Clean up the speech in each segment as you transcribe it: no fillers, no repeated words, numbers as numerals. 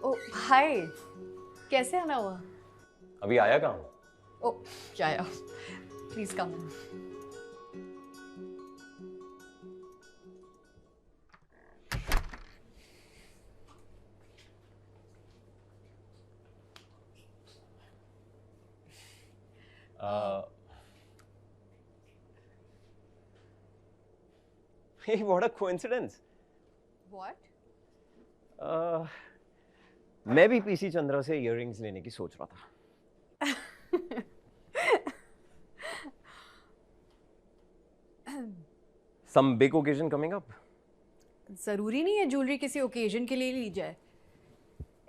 ओ हाय, कैसे आना हुआ? अभी आया कहाँ? ओ जाया, please come. Hey, what a coincidence. What? मैं भी पीसी चंद्रा से इयररिंग्स लेने की सोच रहा था। Some big occasion coming up? जरूरी नहीं है ज्वेलरी किसी ओकेजन के लिए ली जाए।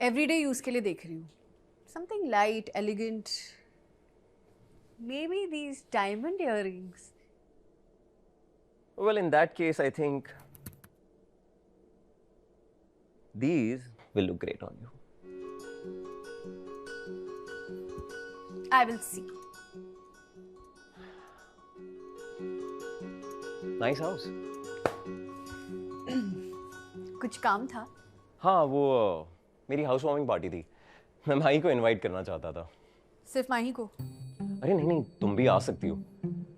एवरीडे यूज के लिए देख रही हूँ। Something light, elegant. Maybe these diamond earrings. Well, in that case, I think these will look great on you. I will see. Nice house. कुछ काम था? हाँ, वो मेरी हाउस वार्मिंग पार्टी थी। मैं माही को इनवाइट करना चाहता था। सिर्फ माही को? अरे नहीं, तुम भी आ सकती हो।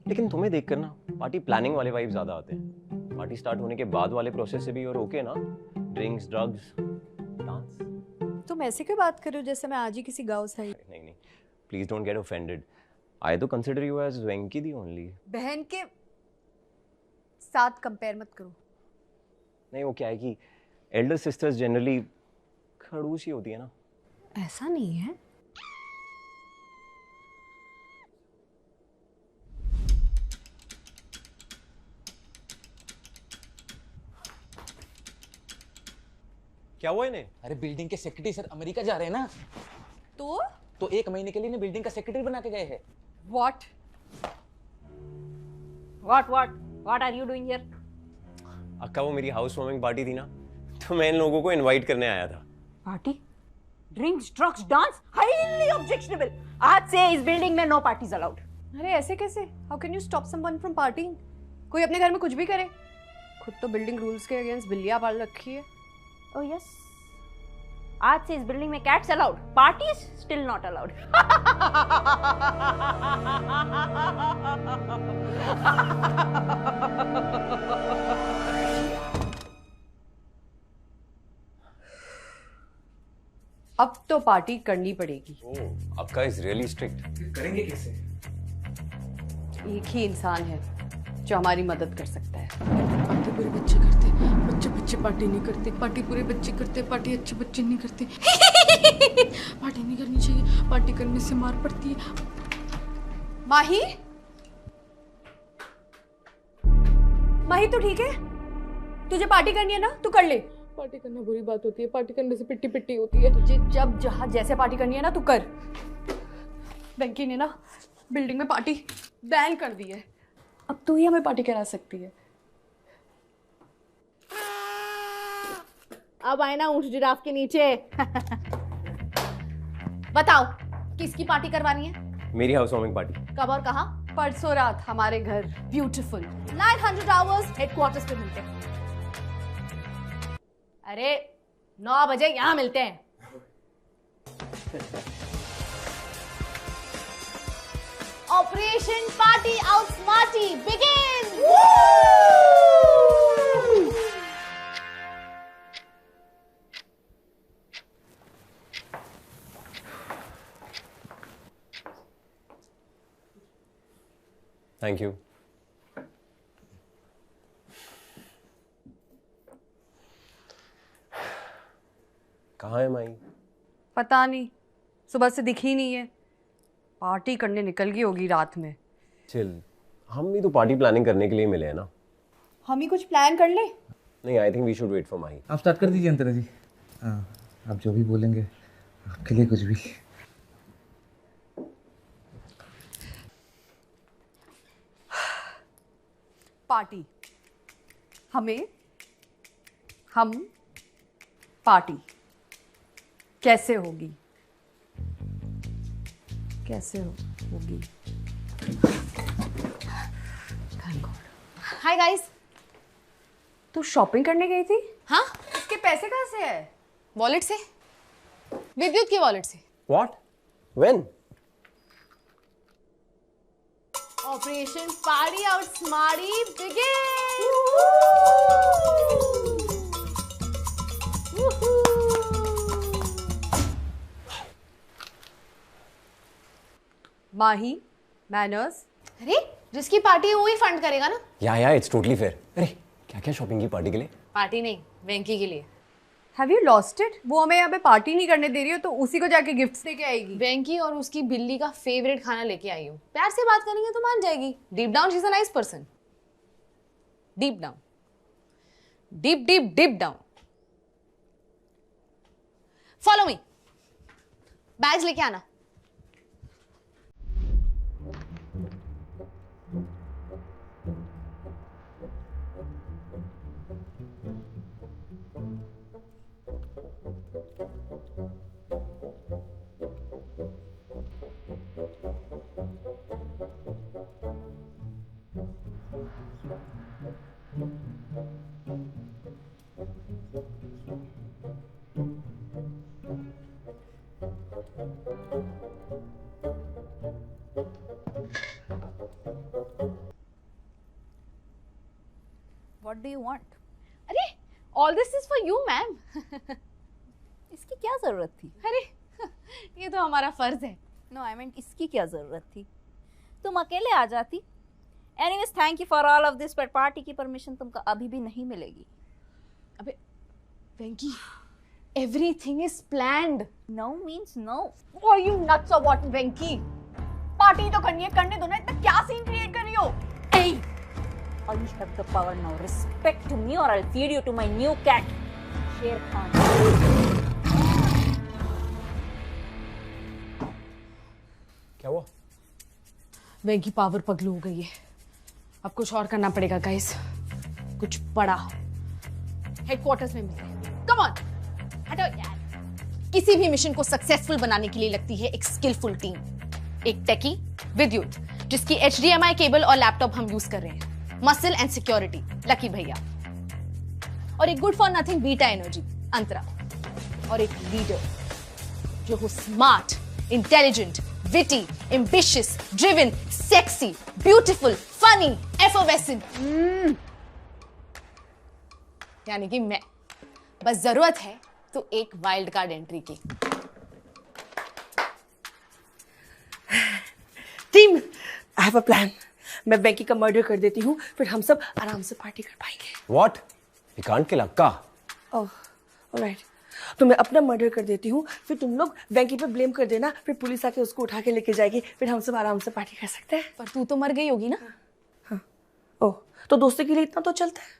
लेकिन तुम्हें देखकर ना पार्टी प्लानिंग वाले वाइब ज्यादा आते हैं। पार्टी स्टार्ट होने के बाद वाले प्रोसेस से भी और ओके ना? Drinks, drugs, dance. तुम ऐसे क्यों बात कर रहे हो जैसे मैं आज ही किसी गाँव से आई? नहीं, please don't get offended. I तो consider you as Venky the only. बहन के साथ कंपेयर मत करो। नहीं, वो क्या है कि एल्डर सिस्टर्स जनरली खड़ूस ही होती है ना। ऐसा नहीं है। क्या हुआ इन्हें? अरे बिल्डिंग के सेक्रेटरी सर अमेरिका जा रहे हैं ना, तो 1 महीने के लिए इन्हें बिल्डिंग का सेक्रेटरी बना के गए हैं। What? What are you doing here? अक्का, वो मेरी हाउस वार्मिंग पार्टी थी ना, तो मैं इन लोगों को इनवाइट करने आया था। Party? Drinks, drugs, dance? Highly objectionable. आज से इस बिल्डिंग में no parties allowed. अरे ऐसे कैसे? How can you stop someone from partying? कोई अपने घर में कुछ भी करे। खुद तो बिल्डिंग रूल्स के अगेंस्ट बिल्लियां पाल रखी है। Oh yes. आज से इस बिल्डिंग में cats allowed. Parties still not allowed. अब तो पार्टी करनी पड़ेगी। ओह, अक्का इज रियली स्ट्रिक्ट। करेंगे कैसे? एक ही इंसान है जो हमारी मदद कर सकता है। पार्टी पूरे बच्चे करते, बच्चे पार्टी नहीं करते। पार्टी पूरे बच्चे करते, पार्टी अच्छे बच्चे नहीं करते। पार्टी नहीं करनी चाहिए, पार्टी करने से मार पड़ती है। माही? माही तो ठीक है? तुझे पार्टी करनी है ना, तू कर ले। पार्टी करना बुरी बात होती है, पार्टी करने से पिट्टी पिट्टी होती है। तुझे जब जहाँ जैसे पार्टी करनी है ना, तू कर। वेंकी ने ना बिल्डिंग में पार्टी बैन कर दी है। अब तू ही हमें पार्टी करा सकती है। अब आए ना ऊंट जिराफ के नीचे। बताओ किसकी पार्टी करवानी है? मेरी हाउस वार्मिंग पार्टी। कब और कहाँ? परसों रात हमारे घर, ब्यूटीफुल 900 आवर्स हेडक्वार्टर्स पे मिलते हैं। अरे 9 बजे यहाँ मिलते हैं। Operation party outsmarty begin. Thank you. कहाँ है माही? पता नहीं, सुबह से दिखी नहीं है। पार्टी करने निकल गई होगी रात में। चिल, हम भी तो पार्टी प्लानिंग करने के लिए मिले हैं ना। हम ही कुछ प्लान कर ले। नहीं, I think we should wait for Mahi. आप स्टार्ट कर दीजिए अंतरा जी। हाँ, आप जो भी बोलेंगे आपके लिए कुछ भी। पार्टी हम पार्टी कैसे होगी? होगी? Thank God. Hi guys. तू शॉपिंग करने गई थी? हाँ, इसके पैसे कहाँ से है? वॉलेट से। विद्युत के वॉलेट से। What? When? Operation party out smarty begin. Mahi, manners. अरे जिसकी पार्टी है वो ही फंड करेगा ना। या इट्स टोटली फेयर। अरे क्या क्या शॉपिंग की पार्टी के लिए? पार्टी नहीं, वेंकी के लिए। Have you lost it? वो हमें यहाँ पे पार्टी नहीं करने दे रही हो तो उसी को जाके गिफ्ट्स देके आएगी। वेंकी और उसकी बिल्ली का फेवरेट खाना लेके आई हूँ। प्यार से बात करेंगे तो मान जाएगी। Deep down she is a nice person. Deep down, deep deep deep down. Follow me. Bags लेके आना। What do you want? अरे all this is for you ma'am. इसकी क्या जरूरत थी? अरे ये तो हमारा फर्ज है। नो आई मीन इसकी क्या जरूरत थी? तुम अकेले आ जाती। Anyways thank you for all of this, but party की परमिशन तुमको अभी भी नहीं मिलेगी। अबे Venky, everything is planned. No means no. Are you nuts or what, Venky? Party तो करनी है, करने दो ना। इतना क्या सीन क्रिएट कर रही हो? Hey! I have the power now. Respect me or I'll feed you to my new cat, Sher Khan. क्या हुआ? वेंकी पावर पगलू हो गई है। अब कुछ और करना पड़ेगा गाइस, कुछ बड़ा। हेडक्वार्टर्स में मिलते। कम ऑन, हटो यार। किसी भी मिशन को सक्सेसफुल बनाने के लिए लगती है एक स्किलफुल टीम। एक टेकी, विद्युत, जिसकी HDMI केबल और लैपटॉप हम यूज कर रहे हैं। मसल एंड सिक्योरिटी, लकी भैया। और एक good for nothing beta energy, Antara. और एक लीडर जो हो smart, intelligent, witty, ambitious, driven, sexy, beautiful, funny, effervescent. यानी कि मैं। बस जरूरत है तो एक वाइल्ड कार्ड एंट्री की। Team, I have a plan. मैं वेंकी का मर्डर कर देती हूँ, फिर हम सब आराम से पार्टी कर पाएंगे। What? We can't kill Akka. Oh, alright. तो मैं अपना मर्डर कर देती हूँ, फिर तुम लोग वेंकी पे ब्लेम कर देना, फिर पुलिस आके उसको उठा के लेके जाएगी, फिर हम सब आराम से पार्टी कर सकते हैं। पर तू तो मर गई होगी ना। ओह, तो दोस्ती के लिए इतना तो चलता है।